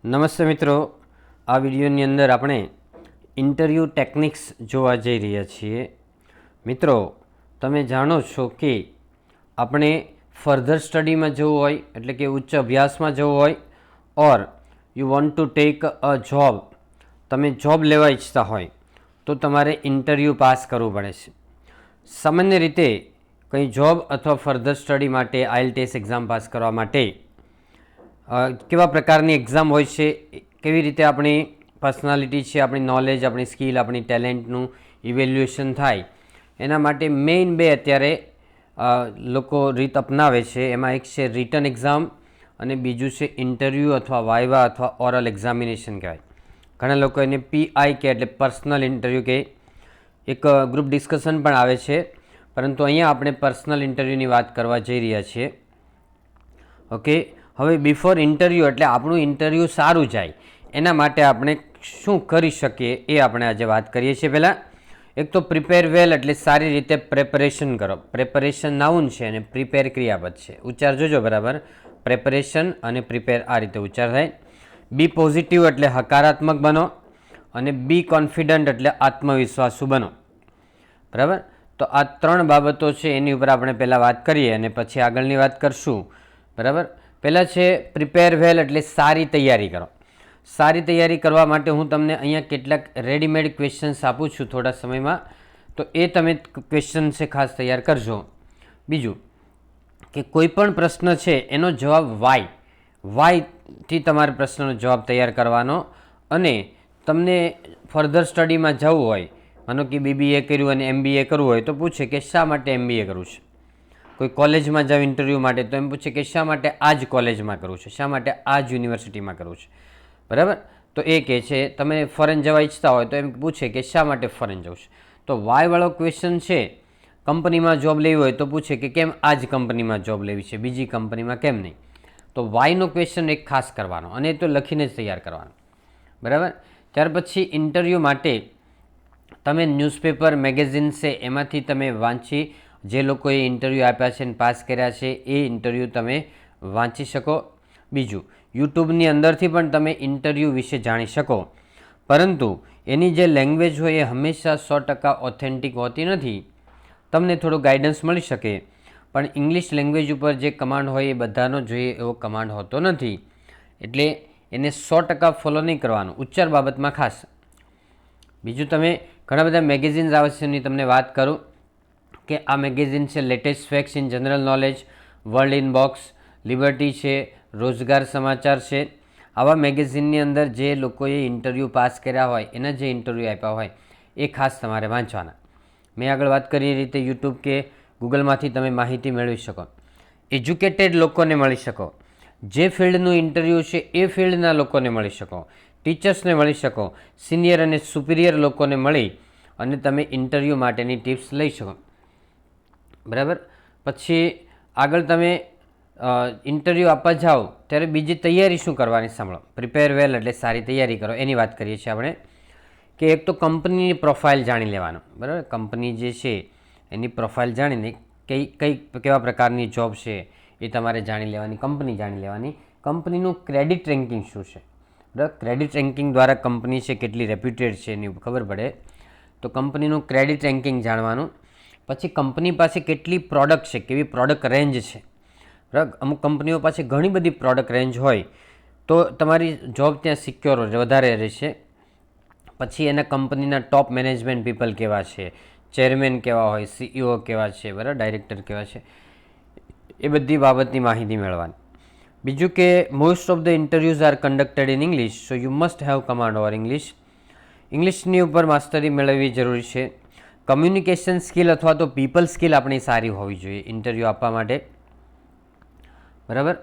નમસ્તે મિત્રો, આ વિડીયોની અંદર આપણે ઇન્ટરવ્યૂ ટેકનિક્સ જોવા જઈ રહ્યા છીએ. મિત્રો, તમે જાણો છો કે આપણે ફર્ધર સ્ટડીમાં જવું હોય એટલે કે ઉચ્ચ અભ્યાસમાં જવું હોય or you want to take a job, તમે જોબ લેવા ઈચ્છતા હોય તો તમારે ઇન્ટરવ્યૂ પાસ કરવું પડે છે. સામાન્ય રીતે કંઈ જોબ અથવા ફર્ધર સ્ટડી માટે IELTS એક્ઝામ પાસ કરવા માટે કેવા પ્રકારની એક્ઝામ હોય છે, કેવી રીતે આપણી પર્સનાલિટી છે, આપણી નોલેજ, આપણી સ્કિલ, આપણી ટેલેન્ટનું ઇવેલ્યુએશન થાય, એના માટે મેઇન બે અત્યારે લોકો રીત અપનાવે છે. એમાં એક છે રિટન એક્ઝામ અને બીજું છે ઇન્ટરવ્યૂ અથવા વાઇવા અથવા ઓરલ એક્ઝામિનેશન કહેવાય. ઘણા લોકો એને PI કે એટલે પર્સનલ ઇન્ટરવ્યૂ કે એક ગ્રુપ ડિસ્કશન પણ આવે છે, પરંતુ અહીંયા આપણે પર્સનલ ઇન્ટરવ્યૂની વાત કરવા જઈ રહ્યા છીએ. ઓકે, હવે બિફોર ઇન્ટરવ્યૂ એટલે આપણું ઇન્ટરવ્યૂ સારું જાય એના માટે આપણે શું કરી શકીએ એ આપણે આજે વાત કરીએ છીએ. પહેલાં એક તો પ્રિપેર વેલ એટલે સારી રીતે પ્રેપરેશન કરો. પ્રેપરેશન નાઉન છે અને પ્રિપેર ક્રિયાપદ છે. ઉચ્ચાર જોજો બરાબર, પ્રેપરેશન અને પ્રિપેર આ રીતે ઉચ્ચાર થાય. બી પોઝિટિવ એટલે હકારાત્મક બનો અને બી કોન્ફિડન્ટ એટલે આત્મવિશ્વાસુ બનો. બરાબર, તો આ ત્રણ બાબતો છે એની ઉપર આપણે પહેલાં વાત કરીએ અને પછી આગળની વાત કરશું. બરાબર, પહેલાં છે પ્રિપેર વેલ એટલે સારી તૈયારી કરો. સારી તૈયારી કરવા માટે હું તમને અહીંયા કેટલાક રેડીમેડ ક્વેશ્ચન્સ આપું છું થોડા સમયમાં, તો એ તમે ક્વેશ્ચન છે ખાસ તૈયાર કરજો. બીજું કે કોઈ પણ પ્રશ્ન છે એનો જવાબ વાયથી તમારે પ્રશ્નનો જવાબ તૈયાર કરવાનો. અને તમને ફર્ધર સ્ટડીમાં જવું હોય, માનો કે BBA કર્યું અને MBA કરવું હોય તો પૂછે કે શા માટે MBA કરવું છે. કોઈ કોલેજમાં જાવ ઇન્ટરવ્યૂ માટે તો એમ પૂછે કે શા માટે આ જ કોલેજમાં કરવું છે, શા માટે આ જ યુનિવર્સિટીમાં કરવું છે. બરાબર, તો એ કહે છે તમે ફોરેન જવા ઈચ્છતા હોય તો એમ પૂછે કે શા માટે ફોરેન જવું છે. તો વાયવાળો ક્વેશ્ચન છે, કંપનીમાં જોબ લેવી હોય તો પૂછે કે કેમ આ જ કંપનીમાં જોબ લેવી છે, બીજી કંપનીમાં કેમ નહીં. તો વાયનો ક્વેશ્ચન એક ખાસ કરવાનો અને એ તો લખીને જ તૈયાર કરવાનો. બરાબર, ત્યાર પછી ઇન્ટરવ્યૂ માટે તમે ન્યૂઝપેપર, મેગેઝિન છે એમાંથી તમે વાંચી, જે લોકોએ ઇન્ટરવ્યૂ આપ્યા છે અને પાસ કર્યા છે એ ઇન્ટરવ્યૂ તમે વાંચી શકો. બીજું, યુટ્યુબની અંદરથી પણ તમે ઇન્ટરવ્યૂ વિશે જાણી શકો, પરંતુ એની જે લેંગ્વેજ હોય એ હંમેશા 100% ઓથેન્ટિક હોતી નથી. તમને થોડું ગાઈડન્સ મળી શકે, પણ ઇંગ્લિશ લેંગ્વેજ ઉપર જે કમાન્ડ હોય એ બધાનો જોઈએ એવો કમાન્ડ હોતો નથી, એટલે એને 100% ફોલો નહીં કરવાનું ઉચ્ચાર બાબતમાં ખાસ. બીજું, તમે ઘણા બધા મેગેઝિન્સ આવે છે એની તમને વાત કરું કે આ મેગેઝિન છે latest facts in general knowledge, world in box, liberty છે, રોજગાર સમાચાર છે. આવા મેગેઝિનની અંદર જે લોકોએ ઇન્ટરવ્યૂ પાસ કર્યા હોય એના જે ઇન્ટરવ્યૂ આપ્યા હોય એ ખાસ તમારે વાંચવાના. મેં આગળ વાત કરી એ રીતે યુટ્યુબ કે ગૂગલમાંથી તમે માહિતી મેળવી શકો, એજ્યુકેટેડ લોકોને મળી શકો, જે ફિલ્ડનું ઇન્ટરવ્યૂ છે એ ફિલ્ડના લોકોને મળી શકો, ટીચર્સને મળી શકો, સિનિયર અને સુપિરિયર લોકોને મળી અને તમે ઇન્ટરવ્યૂ માટેની ટિપ્સ લઈ શકો. બરાબર, પછી આગળ તમે ઇન્ટરવ્યૂ આપવા જાઓ ત્યારે બીજી તૈયારી શું કરવાની સાંભળો. પ્રિપેર વેલ એટલે સારી તૈયારી કરો એની વાત કરીએ છીએ આપણે, કે એક તો કંપનીની પ્રોફાઇલ જાણી લેવાનો. બરાબર, કંપની જે છે એની પ્રોફાઇલ જાણીને કેવા પ્રકારની જોબ છે એ તમારે જાણી લેવાની, કંપની જાણી લેવાની, કંપનીનું ક્રેડિટ રેન્કિંગ શું છે. બરાબર, ક્રેડિટ રેન્કિંગ દ્વારા કંપની છે કેટલી રેપ્યુટેડ છે એની ખબર પડે, તો કંપનીનું ક્રેડિટ રેન્કિંગ જાણવાનું. પછી કંપની પાસે કેટલી પ્રોડક્ટ છે, કેવી પ્રોડક્ટ રેન્જ છે. બરાબર, અમુક કંપનીઓ પાસે ઘણી બધી પ્રોડક્ટ રેન્જ હોય તો તમારી જોબ ત્યાં સિક્યોર વધારે રહેશે. પછી એના કંપનીના ટોપ મેનેજમેન્ટ પીપલ કેવા છે, ચેરમેન કેવા હોય, CEO કેવા છે, બરાબર, ડાયરેક્ટર કેવા છે, એ બધી બાબતની માહિતી મેળવવાની. બીજું કે most of the interviews are conducted in English, so you must have command over English. ઇંગ્લિશની ઉપર માસ્ટરી મેળવવી જરૂરી છે. કમ્યુનિકેશન સ્કિલ અથવા તો પીપલ સ્કિલ આપણી સારી હોવી જોઈએ ઇન્ટરવ્યૂ આપવા માટે. બરાબર,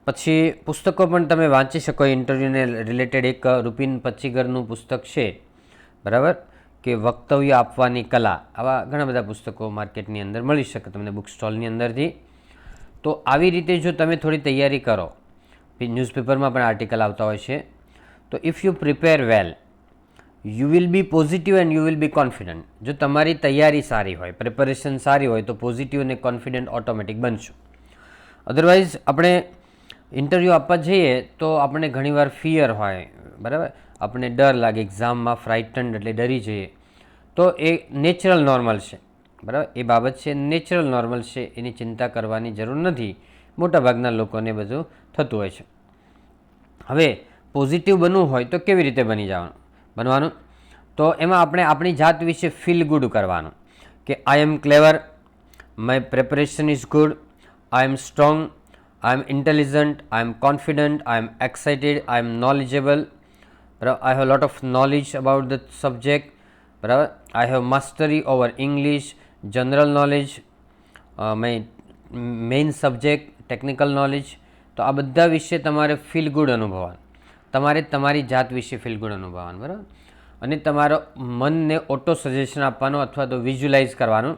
પછી પુસ્તકો પણ તમે વાંચી શકો. ઇન્ટરવ્યૂને રિલેટેડ એક રૂપિન પચ્ચીગરનું પુસ્તક છે, બરાબર, કે વક્તવ્ય આપવાની કલા. આવા ઘણા બધા પુસ્તકો માર્કેટની અંદર મળી શકે તમને બુક સ્ટોલની અંદરથી. તો આવી રીતે જો તમે થોડી તૈયારી કરો, ન્યૂઝપેપરમાં પણ આર્ટિકલ આવતા હોય છે, તો if you prepare well you will B positive and you will be confident. જો તમારી તૈયારી સારી હોય, પ્રિપરેશન સારી હોય તો પોઝિટિવ અને કોન્ફિડન્ટ ઓટોમેટિક બનશો. અધરવાઇઝ આપણે ઇન્ટરવ્યૂ આપવા જઈએ તો આપણને ઘણીવાર ફિયર હોય, બરાબર, આપણને ડર લાગે, એક્ઝામમાં ફ્રાઇટન્ડ એટલે ડરી જઈએ, તો એ નેચરલ નોર્મલ છે, બરાબર, એ બાબત છે, નેચરલ નોર્મલ છે, એની ચિંતા કરવાની જરૂર નથી. મોટાભાગના લોકોને બધું થતું હોય છે. હવે પોઝિટિવ બનવું હોય તો કેવી રીતે બનવાનું, તો એમાં આપણે આપણી જાત વિશે ફીલ ગુડ કરવાનું કે I am clever, my preparation is good, I am strong, I am intelligent, I am confident, I am excited, I am knowledgeable, બરાબર, I have lot of knowledge about the subject, બરાબર, I have mastery over English, general knowledge, main subject, technical knowledge. તો આ બધા વિશે તમારે feel good અનુભવવાનું, તમારે તમારી જાત વિશે ફીલ ગુડ અનુભવવાનું, બરાબર, અને તમારો મનને ઓટો સજેશન આપવાનું અથવા તો વિઝ્યુલાઇઝ કરવાનું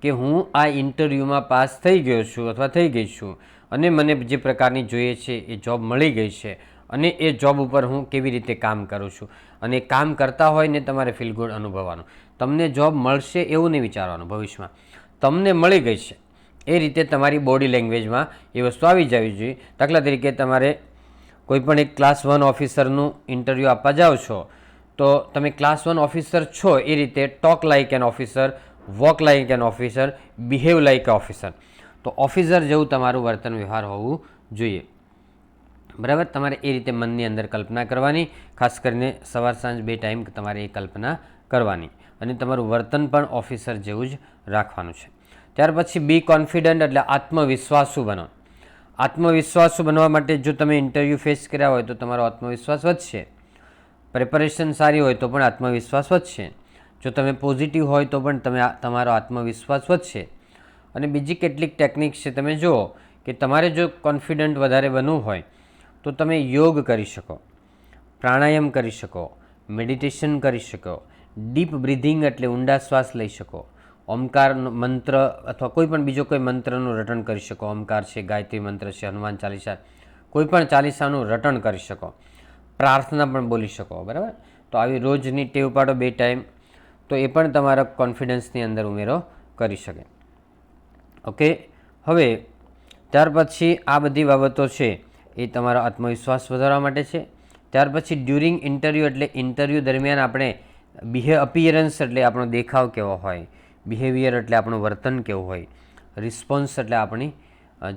કે હું આ ઇન્ટરવ્યૂમાં પાસ થઈ ગયો છું અથવા થઈ ગઈ છું અને મને જે પ્રકારની જોઈએ છે એ જોબ મળી ગઈ છે અને એ જોબ ઉપર હું કેવી રીતે કામ કરું છું. અને કામ કરતા હોય ને તમારે ફીલ ગુડ અનુભવવાનું. તમને જોબ મળશે એવું નહીં વિચારવાનું ભવિષ્યમાં, તમને મળી ગઈ છે એ રીતે તમારી બોડી લેંગ્વેજમાં એ વસ્તુ આવી જવી જોઈએ. દાખલા તરીકે તમારે કોઈપણ એક ક્લાસ 1 ઓફિસરનું ઇન્ટરવ્યૂ આપવા જાઓ છો તો તમે ક્લાસ 1 ઓફિસર છો એ રીતે talk like an officer, walk like an officer, behave like a officer. તો ઓફિસર જેવું તમારું વર્તન વ્યવહાર હોવું જોઈએ, બરાબર. તમારે એ રીતે મનની અંદર કલ્પના કરવાની, ખાસ કરીને સવાર સાંજ 2 ટાઈમ તમારે એ કલ્પના કરવાની અને તમારું વર્તન પણ ઓફિસર જેવું જ રાખવાનું છે. ત્યાર પછી બી કોન્ફિડન્ટ એટલે આત્મવિશ્વાસુ બનો. આત્મવિશ્વાસુ બનવા માટે જો તમે ઇન્ટરવ્યૂ ફેસ કર્યા હોય તો તમારો આત્મવિશ્વાસ વધશે. પ્રિપરેશન સારી હોય તો પણ આત્મવિશ્વાસ વધશે. જો તમે પોઝિટિવ હોય તો પણ તમારો આત્મવિશ્વાસ વધશે. અને બીજી કેટલીક ટેકનિક્સ છે, તમે જુઓ કે તમારે જો કોન્ફિડન્ટ વધારે બનવું હોય તો તમે યોગ કરી શકો, પ્રાણાયામ કરી શકો, મેડિટેશન કરી શકો, ડીપ બ્રિધિંગ એટલે ઊંડા શ્વાસ લઈ શકો, ઓમકાર મંત્ર અથવા કોઈ પણ બીજો કોઈ મંત્રનું રટણ કરી શકો. ઓમકાર છે, ગાયત્રી મંત્ર છે, હનુમાન ચાલીસા, કોઈ પણ ચાલીસાનું રટણ કરી શકો, પ્રાર્થના પણ બોલી શકો, બરાબર. તો આવી રોજની ટેવ પાડો 2 ટાઈમ, તો એ પણ તમારા કોન્ફિડન્સની અંદર ઉમેરો કરી શકે. ઓકે, હવે ત્યાર પછી આ બધી બાબતો છે એ તમારો આત્મવિશ્વાસ વધારવા માટે છે. ત્યાર પછી ડ્યુરિંગ ઇન્ટરવ્યૂ એટલે ઇન્ટરવ્યૂ દરમિયાન આપણે અપિયરન્સ એટલે આપણો દેખાવ કેવો હોય, બિહેવિયર એટલે આપણું વર્તન કેવું હોય, રિસ્પોન્સ એટલે આપણી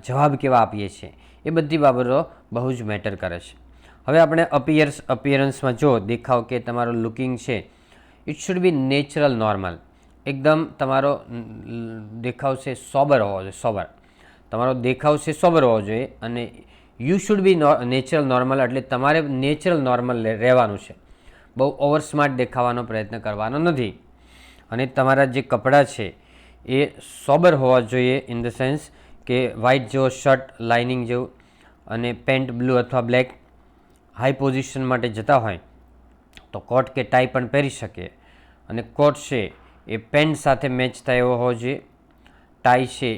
જવાબ કેવા આપીએ છીએ, એ બધી બાબતો બહુ જ મેટર કરે છે. હવે આપણે અપિયરન્સમાં જો દેખાવ કે તમારો લુકિંગ છે, it should B natural normal. એકદમ તમારો દેખાવ છે સોબર હોવો જોઈએ, સોબર. તમારો દેખાવ છે સોબર હોવો જોઈએ અને you should B natural normal એટલે તમારે નેચરલ નોર્મલ રહેવાનું છે. બહુ ઓવર સ્માર્ટ દેખાવાનો પ્રયત્ન કરવાનો નથી. અને તમારા જે કપડાં છે એ સોબર હોવા જોઈએ, ઇન ધ સેન્સ કે વ્હાઇટ જેવો શર્ટ લાઇનિંગ જેવું અને પેન્ટ બ્લુ અથવા બ્લેક. હાઈ પોઝિશન માટે જતા હોય તો કોટ કે ટાઈ પણ પહેરી શકે અને કોટ છે એ પેન્ટ સાથે મેચ થાય એવો હોવો જોઈએ, ટાઈ છે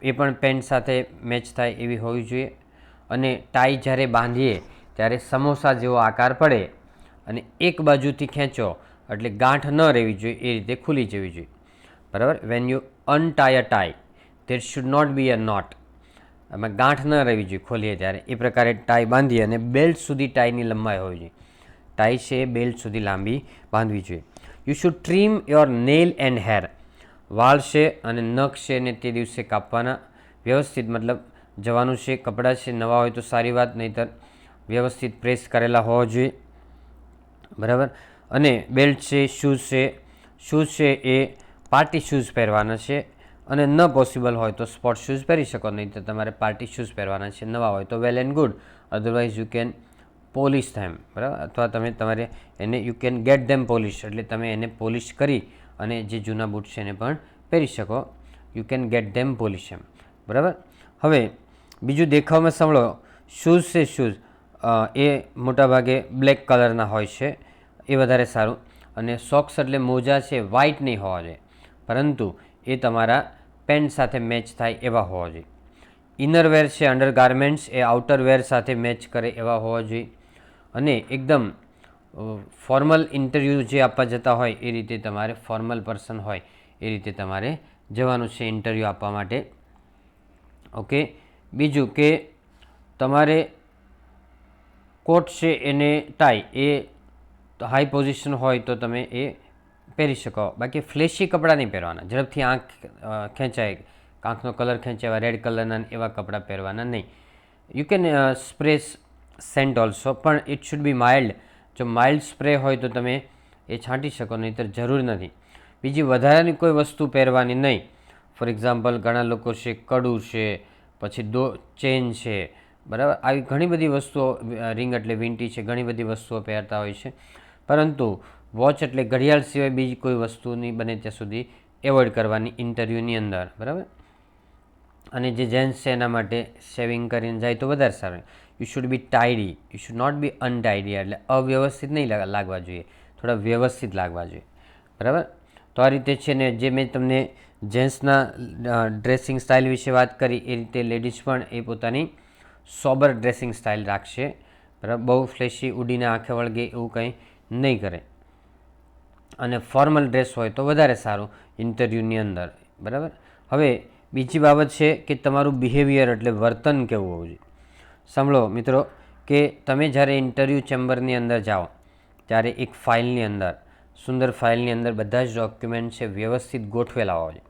એ પણ પેન્ટ સાથે મેચ થાય એવી હોવી જોઈએ. અને ટાઈ જ્યારે બાંધીએ ત્યારે સમોસા જેવો આકાર પડે અને એક બાજુથી ખેંચો એટલે ગાંઠ ન રહેવી જોઈએ, એ રીતે ખુલી જવી જોઈએ, બરાબર. When you untie a tie there should not be a knot, એમાં ગાંઠ ન રહેવી જોઈએ ખોલીએ ત્યારે. એ પ્રકારે ટાઈ બાંધીએ અને બેલ્ટ સુધી ટાઈની લંબાઈ હોવી જોઈએ. ટાઈ છે એ બેલ્ટ સુધી લાંબી બાંધવી જોઈએ. You should trim your nail and hair. વાળ છે અને નખ છે ને તે દિવસે કાપવાના વ્યવસ્થિત, મતલબ જવાનું છે, કપડાં છે નવા હોય તો સારી વાત, નહીંતર વ્યવસ્થિત પ્રેસ કરેલા હોવા જોઈએ, બરાબર. અને બેલ્ટ છે, શૂઝ છે એ પાર્ટી શૂઝ પહેરવાના છે અને ન પોસિબલ હોય તો સ્પોર્ટ શૂઝ પહેરી શકો, નહીં તો તમારે પાર્ટી શૂઝ પહેરવાના છે. નવા હોય તો well and good, otherwise you can polish them, બરાબર. અથવા તમારે એને you can get them polish એટલે તમે એને પોલિશ કરી અને જે જૂના બૂટ છે એને પણ પહેરી શકો. You can get them polish એમ, બરાબર. હવે બીજું દેખાવમાં સાંભળો, શૂઝ છે, શૂઝ એ મોટાભાગે બ્લેક કલરના હોય છે, એ વધારે સારું. અને સોક્સ એટલે મોજા છે વ્હાઇટ નહીં હોવા જોઈએ, પરંતુ એ તમારા પેન્ટ સાથે મેચ થાય એવા હોવા જોઈએ. ઇનરવેર છે, અંડર ગાર્મેન્ટ્સ એ આઉટરવેર સાથે મેચ કરે એવા હોવા જોઈએ. અને એકદમ ફોર્મલ ઇન્ટરવ્યૂ જે આપવા જતા હોય એ રીતે તમારે, ફોર્મલ પર્સન હોય એ રીતે તમારે જવાનું છે ઇન્ટરવ્યૂ આપવા માટે. ઓકે, બીજું કે તમારે કોટ છે એને ટાઈ એ હાઈ પોઝિશન હોય તો તમે એ પહેરી શકો, બાકી ફ્લેશી કપડાં નહીં પહેરવાના, ઝડપથી આંખ ખેંચાય, આંખનો કલર ખેંચાય એવા રેડ કલરના એવા કપડાં પહેરવાના નહીં. You can spray scent also, પણ ઇટ શુડ બી માઇલ્ડ. જો માઇલ્ડ સ્પ્રે હોય તો તમે એ છાંટી શકો, નહીંતર જરૂર નથી. બીજી વધારાની કોઈ વસ્તુ પહેરવાની નહીં. ફોર એક્ઝામ્પલ, ઘણા લોકો છે કડું છે, પછી ચેન છે, બરાબર, આવી ઘણી બધી વસ્તુઓ, રિંગ એટલે વીંટી છે, ઘણી બધી વસ્તુઓ પહેરતા હોય છે. પરંતુ વોચ એટલે ઘડિયાળ સિવાય બીજી કોઈ વસ્તુની બને ત્યાં સુધી એવોઇડ કરવાની ઇન્ટરવ્યૂની અંદર, બરાબર. અને જે જેન્ટ્સ છે એના માટે શેવિંગ કરીને જાય તો વધારે સારું. You should be tidy, you should not be untidy, એટલે અવ્યવસ્થિત નહીં લાગવા જોઈએ, થોડા વ્યવસ્થિત લાગવા જોઈએ, બરાબર. તો આ રીતે છે ને, જે મેં તમને જેન્ટ્સના ડ્રેસિંગ સ્ટાઇલ વિશે વાત કરી એ રીતે લેડીઝ પણ એ પોતાની સોબર ડ્રેસિંગ સ્ટાઇલ રાખશે, બરાબર. બહુ ફ્લેશી ઉડીને આંખે વળગે એવું કંઈ નહીં કરે, અને ફોર્મલ ડ્રેસ હોય તો વધારે સારું ઇન્ટરવ્યૂની અંદર, બરાબર. હવે બીજી બાબત છે કે તમારું બિહેવિયર એટલે વર્તન કેવું હોવું જોઈએ. સાંભળો મિત્રો, કે તમે જ્યારે ઇન્ટરવ્યૂ ચેમ્બરની અંદર જાઓ ત્યારે એક ફાઇલની અંદર, સુંદર ફાઇલની અંદર બધા જ ડોક્યુમેન્ટ છે વ્યવસ્થિત ગોઠવેલા હોવા જોઈએ,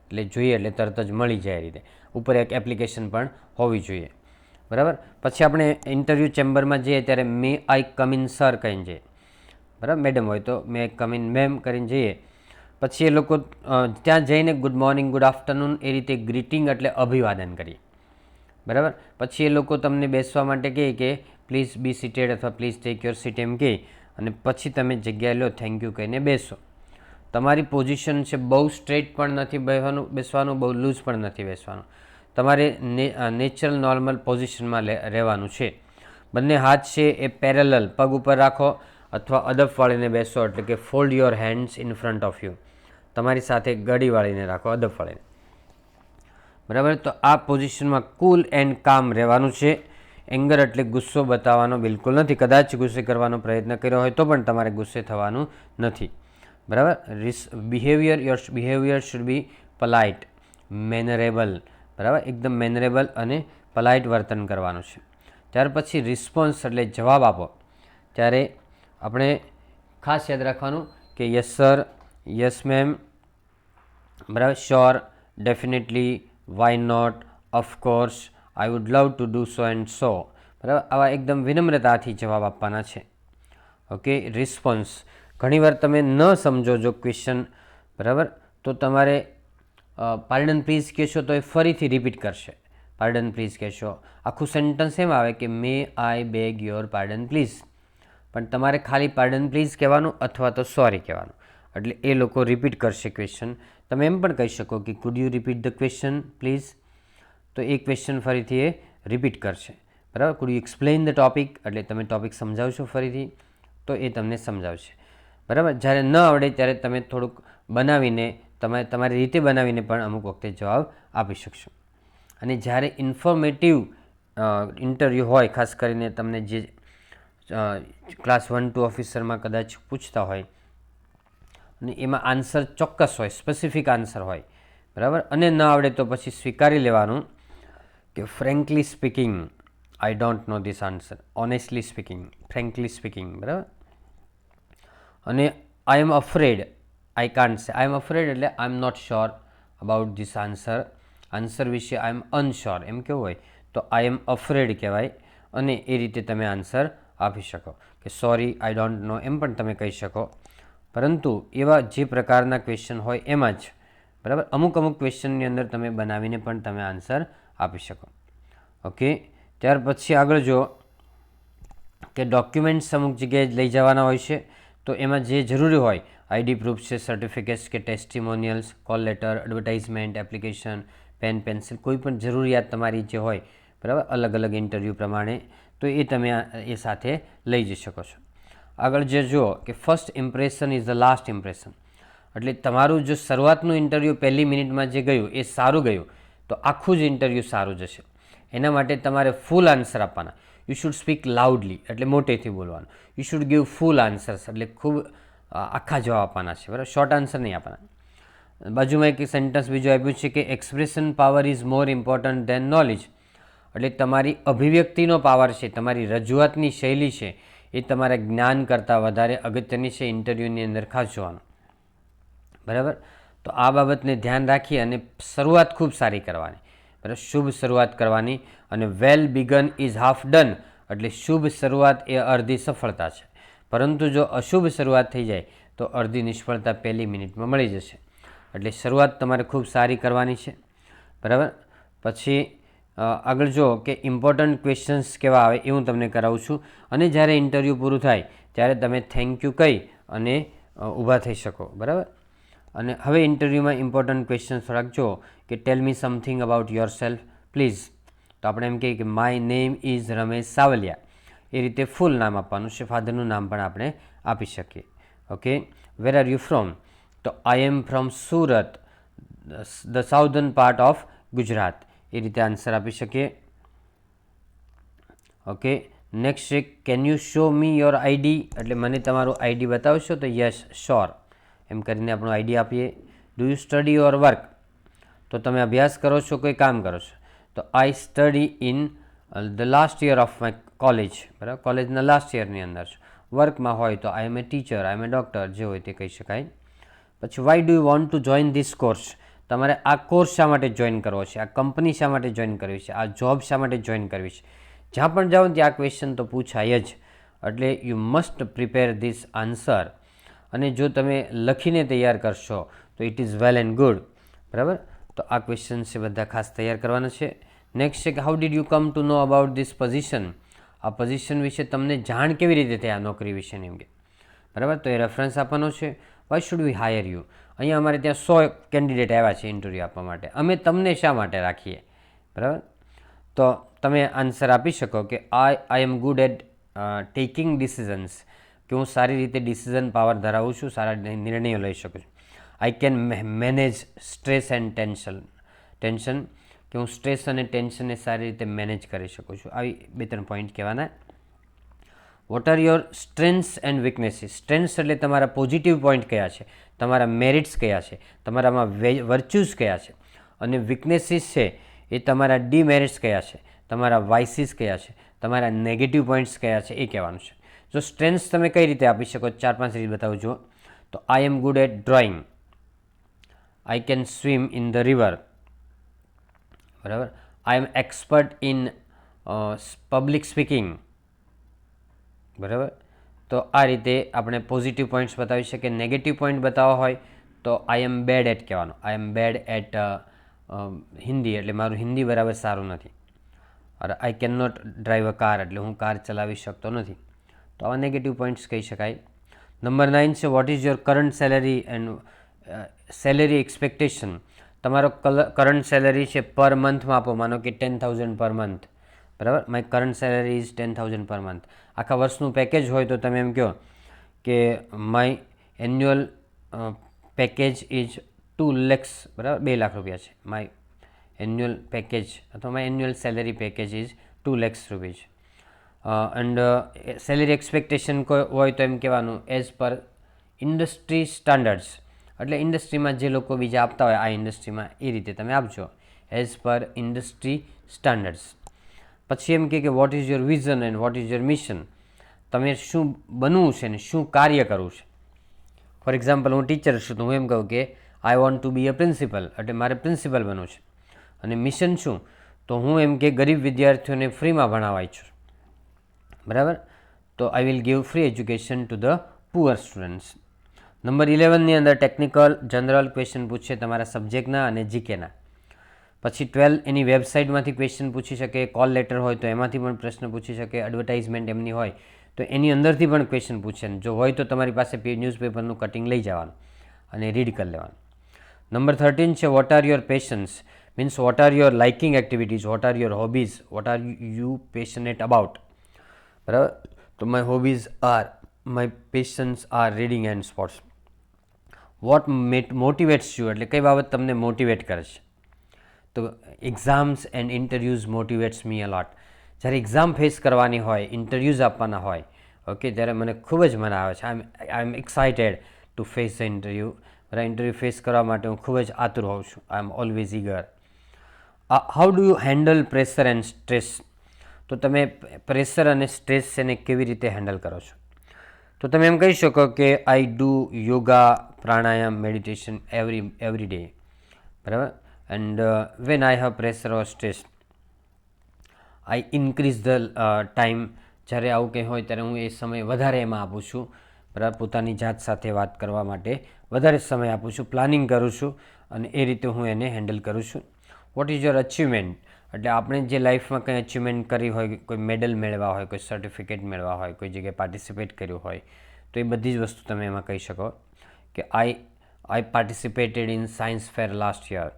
એટલે જોઈએ એટલે તરત જ મળી જાય એ રીતે. ઉપર એક એપ્લિકેશન પણ હોવી જોઈએ, બરાબર. પછી આપણે ઇન્ટરવ્યૂ ચેમ્બરમાં જઈએ ત્યારે મે આઈ કમ ઇન સર કહીને જઈએ, બરાબર. મેડમ હોય તો મે કમ ઇન મેમ કરીને જઈએ. પછી એ લોકો ત્યાં જઈને ગુડ મોર્નિંગ, ગુડ આફ્ટરનૂન એ રીતે ગ્રીટિંગ એટલે અભિવાદન કરીએ, બરાબર. પછી એ લોકો તમને બેસવા માટે કહે કે પ્લીઝ બી સીટેડ અથવા પ્લીઝ ટેક યોર સીટ એમ કહે, અને પછી તમે જગ્યાએ લો, થેન્ક યુ કહીને બેસો. તમારી પોઝિશન છે બહુ સ્ટ્રેટ પણ નથી બેસવાનું, બહુ લૂઝ પણ નથી બેસવાનું. તમારે નેચરલ નોર્મલ પોઝિશનમાં રહેવાનું છે. બંને હાથ છે એ પેરેલલ પગ ઉપર રાખો, અથવા અદબ વાળીને બેસો, એટલે કે fold your hands in front of you, તમારી સાથે ગળી વાળીને રાખો, અદબ વાળીને, બરાબર. તો આ પોઝિશનમાં કૂલ એન્ડ કામ રહેવાનું છે. એંગર એટલે ગુસ્સો બતાવવાનો બિલકુલ નથી. કદાચ ગુસ્સે કરવાનો પ્રયત્ન કર્યો હોય તો પણ તમારે ગુસ્સે થવાનું નથી, બરાબર. Your behaviour should be polite, mannerable, બરાબર. એકદમ મેનરેબલ અને પોલાઇટ વર્તન કરવાનું છે. ત્યાર પછી રિસ્પોન્સ એટલે જવાબ આપો ત્યારે આપણે ખાસ યાદ રાખવાનું કે યસ સર, યસ મેમ, બરાબર, sure, definitely, why not, of course, I would love to do so and so, બરાબર. આવા એકદમ વિનમ્રતાથી જવાબ આપવાના છે. ઓકે. રિસ્પોન્સ, ઘણીવાર તમે ન સમજો જો ક્વેશ્ચન, બરાબર, તો તમારે પાર્ડન પ્લીઝ કહેશો તો એ ફરીથી રિપીટ કરશે. પાર્ડન પ્લીઝ કહેશો, આખું સેન્ટન્સ એમ આવે કે મે આઈ બેગ યોર પાર્ડન પ્લીઝ, પણ તમારે ખાલી પાર્ડન પ્લીઝ કહેવાનું અથવા તો સોરી કહેવાનું, એટલે એ લોકો રિપીટ કરશે ક્વેશ્ચન. તમે એમ પણ કહી શકો કે food you repeat the question please, તો એ ક્વેશ્ચન ફરીથી એ રિપીટ કરશે, બરાબર. Food you explain the topic, એટલે તમે ટોપિક સમજાવશો ફરીથી તો એ તમને સમજાવશે, બરાબર. જ્યારે ન આવડે ત્યારે તમે થોડુંક બનાવીને, તમારી રીતે બનાવીને પણ અમુક વખતે જવાબ આપી શકશો. અને જ્યારે ઇન્ફોર્મેટિવ ઇન્ટરવ્યૂ હોય, ખાસ કરીને તમને જે ક્લાસ 1 to ઓફિસરમાં કદાચ પૂછતા હોય અને એમાં આન્સર ચોક્કસ હોય, સ્પેસિફિક આન્સર હોય, બરાબર, અને ન આવડે તો પછી સ્વીકારી લેવાનું કે frankly speaking I don't know this answer, honestly speaking, frankly speaking, બરાબર. અને આઈ એમ અફ્રેડ, આઈ કાન્ટ સે આઈ એમ અફ્રેડ, એટલે I am not sure about this answer વિશે આઈ એમ અનશ્યોર એમ કેવું હોય તો આઈ એમ અફ્રેડ કહેવાય, અને એ રીતે તમે આન્સર આપી શકો કે સોરી આઈ ડોન્ટ નો એમ પણ તમે કહી શકો. પરંતુ એવા જે પ્રકારના ક્વેશ્ચન હોય એમાં જ, બરાબર, અમુક ક્વેશ્ચનની અંદર તમે બનાવીને પણ તમે આન્સર આપી શકો. ઓકે. ત્યાર પછી આગળ જો કે ડોક્યુમેન્ટ્સ અમુક જગ્યાએ લઈ જવાના હોય છે, તો એમાં જે જરૂરી હોય, આઈડી પ્રૂફ છે, સર્ટિફિકેટ્સ કે testimonials, call letter, advertisement, application, pen, pencil, કોઈ પણ જરૂરિયાત તમારી જે હોય, બરાબર, અલગ અલગ ઇન્ટરવ્યૂ પ્રમાણે, તો એ તમે એ સાથે લઈ જઈ શકો છો. આગળ જે જુઓ કે first impression is the last impression, એટલે તમારું જો શરૂઆતનું ઇન્ટરવ્યૂ પહેલી મિનિટમાં જે ગયું એ સારું ગયું તો આખું જ ઇન્ટરવ્યૂ સારું જશે. એના માટે તમારે ફૂલ આન્સર આપવાના. યુ શુડ સ્પીક લાઉડલી, એટલે મોટેથી બોલવાનું. You should give full answers, એટલે ખૂબ આખા જવાબ આપવાના છે, બરાબર, શોર્ટ આન્સર નહીં આપવાના. બાજુમાં એક સેન્ટન્સ બીજું આપ્યું છે કે expression power is more important than knowledge. એટલે તમારી અભિવ્યક્તિનો પાવર છે, તમારી રજૂઆતની શૈલી છે, એ તમારા જ્ઞાન કરતાં વધારે અગત્યની છે ઇન્ટરવ્યૂની અંદર ખાસ જોવાનું. બરાબર. તો આ બાબતને ધ્યાન રાખી અને શરૂઆત ખૂબ સારી કરવાની. બરાબર, શુભ શરૂઆત કરવાની. અને વેલ બિગન ઇઝ હાફ ડન, એટલે શુભ શરૂઆત એ અડધી સફળતા છે, પરંતુ જો અશુભ શરૂઆત થઈ જાય તો અડધી નિષ્ફળતા પહેલી મિનિટમાં મળી જશે. એટલે શરૂઆત તમારે ખૂબ સારી કરવાની છે. બરાબર. પછી આગળ જો કે ઇમ્પોર્ટન્ટ ક્વેશ્ચન્સ કેવા આવે એ હું તમને કરાવું છું, અને જ્યારે ઇન્ટરવ્યૂ પૂરું થાય ત્યારે તમે થેન્ક યુ કહી અને ઊભા થઈ શકો. બરાબર. અને હવે ઇન્ટરવ્યૂમાં ઇમ્પોર્ટન્ટ ક્વેશ્ચન્સ થોડાક જો કે tell me something about yourself please. તો આપણે એમ કહીએ કે my name is Ramesh Savaliya, એ રીતે ફૂલ નામ આપવાનું છે, ફાધરનું નામ પણ આપણે આપી શકીએ. Okay. Where are you from? તો I am from Surat, the southern part of Gujarat, એ રીતે આન્સર આપી શકીએ. ઓકે. નેક્સ્ટ છે can you show me your ID, એટલે મને તમારું આઈડી બતાવશો? તો યસ શ્યોર એમ કરીને આપણું આઈડી આપીએ. Do you study or work? તો તમે અભ્યાસ કરો છો, કોઈ કામ કરો છો? તો I study in the last year of my college. બરાબર, કોલેજના લાસ્ટ યરની અંદર છું. વર્કમાં હોય તો I M A teacher, I M A doctor, જે હોય તે કહી શકાય. પછી why do you want to join this course? તમારે આ કોર્સ શા માટે જોઈન કરવો છે? આ કંપની શા માટે જોઈન કરવી છે? આ જોબ શા માટે જોઈન કરવી છે? જ્યાં પણ જાઓ ત્યાં આ ક્વેશ્ચન તો પૂછાય જ, એટલે you must prepare this answer. અને જો તમે લખીને તૈયાર કરશો તો it is well and good. બરાબર. તો આ ક્વેશ્ચન છે બધા ખાસ તૈયાર કરવાના છે. નેક્સ્ટ છે કે how did you come to know about this position? આ પોઝિશન વિશે તમને જાણ કેવી રીતે થઈ આ નોકરી વિશેની એમ કે. બરાબર. તો એ રેફરન્સ આપવાનો છે. Why should we higher you? અહીંયા અમારે ત્યાં 100 કેન્ડિડેટ આવ્યા છે ઇન્ટરવ્યૂ આપવા માટે, અમે તમને શા માટે રાખીએ? બરાબર. તો તમે આન્સર આપી શકો કે I am good at taking decisions, કે હું સારી રીતે ડિસિઝન પાવર ધરાવું છું, સારા નિર્ણયો લઈ શકું છું. I can manage stress and tension, કે હું સ્ટ્રેસ અને ટેન્શનને સારી રીતે મેનેજ કરી શકું છું. આવી 2-3 પોઈન્ટ કહેવાના. What are your strengths and weaknesses? Strengths એટલે તમારા પોઝિટિવ પોઈન્ટ કયા છે, તમારા મેરિટ્સ કયા છે, તમારામાં વર્ચ્યુઝ કયા છે, અને વીકનેસીસ છે એ તમારા ડીમેરિટ્સ કયા છે, તમારા વાઇસીસ કયા છે, તમારા નેગેટિવ પોઈન્ટ્સ કયા છે, એ કહેવાનું છે. જો સ્ટ્રેન્થ્સ તમે કઈ રીતે આપી શકો? 4-5 રીત બતાવું જુઓ. તો I am good at drawing, I can swim in the river. બરાબર. I am expert in public speaking. બરાબર. તો આ રીતે આપણે પોઝિટિવ પોઈન્ટ્સ બતાવી શકીએ. નેગેટિવ પોઈન્ટ બતાવવા હોય તો આઈ એમ બેડ એટ કહેવાનું. I am bad at Hindi, એટલે મારું હિન્દી બરાબર સારું નથી. અરે I can not drive a car, એટલે હું કાર ચલાવી શકતો નથી. તો આવા નેગેટિવ પોઈન્ટ્સ કહી શકાય. નંબર 9 છે what is your current salary and salary expectation? તમારો કરંટ સેલેરી છે પર મંથમાં આપો, માનો કે 10,000 પર મંથ. બરાબર. My current salary is 10,000 per month. આખા વર્ષનું પેકેજ હોય તો તમે એમ કહો કે my annual package is 2 lakhs. બરાબર, 2 લાખ રૂપિયા છે. માય એન્યુઅલ પેકેજ અથવા my annual salary package is 2 lakhs rupees. And salary expectation હોય તો એમ કહેવાનું એઝ પર ઇન્ડસ્ટ્રી સ્ટાન્ડર્ડ્સ, એટલે ઇન્ડસ્ટ્રીમાં જે લોકો બીજા આપતા હોય આ ઇન્ડસ્ટ્રીમાં એ રીતે તમે આપજો, એઝ પર ઇન્ડસ્ટ્રી સ્ટાન્ડર્ડ્સ. પછી એમ કે what is your vision and what is your mission? તમે શું બનવું છે ને શું કાર્ય કરવું છે? ફોર એક્ઝામ્પલ, હું ટીચર છું તો હું એમ કહું કે I want to be a principal, એટલે મારે પ્રિન્સિપલ બનવું છે. અને મિશન શું? તો હું એમ કે ગરીબ વિદ્યાર્થીઓને ફ્રીમાં ભણાવવા ઈચ્છું. બરાબર. તો I will give free education to the poor students. Number 11ની અંદર ટેકનિકલ જનરલ ક્વેશ્ચન પૂછશે તમારા સબ્જેક્ટના અને જીકેના. પછી 12 એની વેબસાઇટમાંથી ક્વેશ્ચન પૂછી શકે, કોલ લેટર હોય તો એમાંથી પણ પ્રશ્ન પૂછી શકે, એડવર્ટાઇઝમેન્ટ એમની હોય તો એની અંદરથી પણ ક્વેશ્ચન પૂછે. જો હોય તો તમારી પાસે ન્યૂઝપેપરનું કટિંગ લઈ જવાનું અને રીડ કરી લેવાનું. નંબર 13 છે what are your passions? Means what are your liking activities, what are your hobbies, what are you passionate about? બરાબર. તો my hobbies are, my passions are reading and sports. What motivates you? એટલે કઈ બાબત તમને motivate કરે છે? તો exams and interviews motivates me a lot. જ્યારે એક્ઝામ ફેસ કરવાની હોય, ઇન્ટરવ્યૂઝ આપવાના હોય, ઓકે, ત્યારે મને ખૂબ જ મજા આવે છે. I am excited to face the interview. Interview face કરવા માટે હું ખૂબ જ આતુર હોઉં છું. I am always eager. How do you handle pressure and stress? તો તમે પ્રેશર અને સ્ટ્રેસ એને કેવી રીતે હેન્ડલ કરો છો? તો તમે એમ કહી શકો કે I do yoga, pranayama, meditation every day, બરાબર. And when I have pressure or stress I increase the time. જ્યારે આવું કંઈ હોય ત્યારે હું એ સમય વધારે એમાં આપું છું, બરાબર. પોતાની જાત સાથે વાત કરવા માટે વધારે સમય આપું છું, પ્લાનિંગ કરું છું અને એ રીતે હું એને હેન્ડલ કરું છું. What is your achievement? એટલે આપણે જે લાઈફમાં કંઈ અચીવમેન્ટ કરી હોય, કોઈ મેડલ મેળવ્યા હોય, કોઈ સર્ટિફિકેટ મેળવ્યા હોય, કોઈ જગ્યાએ પાર્ટિસિપેટ કર્યું હોય, તો એ બધી જ વસ્તુ તમે એમાં કહી શકો કે I participated in science fair last year,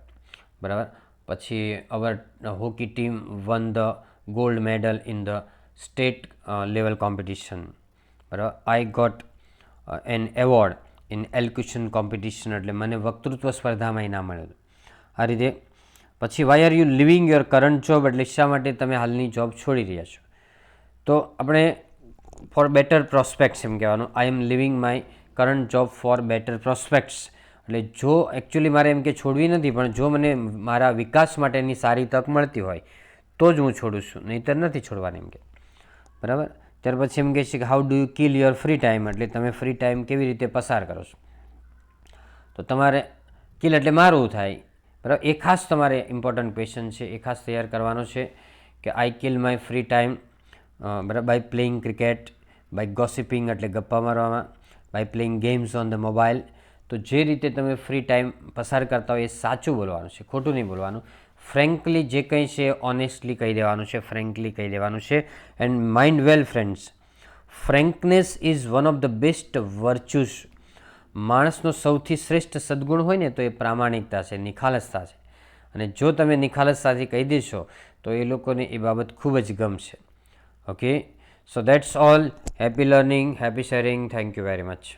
બરાબર. પછી our hockey team won the gold medal in the state level competition, બરાબર. I got an award in elocution competition, એટલે મને વક્તૃત્વ સ્પર્ધામાં ઇનામ મળ્યું. આ રીતે. પછી why are you leaving your current job? એટલે શા માટે તમે હાલની જોબ છોડી રહ્યા છો? તો આપણે ફોર બેટર પ્રોસ્પેક્ટ્સ એમ કહેવાનું. I am leaving my current job for better prospects. એટલે જો એકચ્યુઅલી મારે એમ કે છોડવી નથી, પણ જો મને મારા વિકાસ માટેની સારી તક મળતી હોય તો જ હું છોડું છું, નહીંતર નથી છોડવાની એમ કે, બરાબર. ત્યાર પછી એમ કહે છે કે how do you kill your free time? એટલે તમે ફ્રી ટાઈમ કેવી રીતે પસાર કરો છો? તો તમારે કિલ એટલે મારવું થાય, બરાબર. એ ખાસ તમારે ઇમ્પોર્ટન્ટ ક્વેશ્ચન છે, એ ખાસ તૈયાર કરવાનો છે કે I kill my free time, બરાબર, by playing cricket, by gossiping એટલે ગપ્પા મારવામાં, by playing games on the mobile. તો જે રીતે તમે ફ્રી ટાઈમ પસાર કરતા હોય એ સાચું બોલવાનું છે, ખોટું નહીં બોલવાનું. ફ્રેન્કલી જે કંઈ છે ઓનેસ્ટલી કહી દેવાનું છે, ફ્રેન્કલી કહી દેવાનું છે. And mind well friends, frankness is one of the best virtues. માણસનો સૌથી શ્રેષ્ઠ સદગુણ હોય ને તો એ પ્રામાણિકતા છે, નિખાલસતા છે. અને જો તમે નિખાલસતાથી કહી દેશો તો એ લોકોને એ બાબત ખૂબ જ ગમશે. Okay, so that's all. Happy learning, happy sharing. Thank you very much.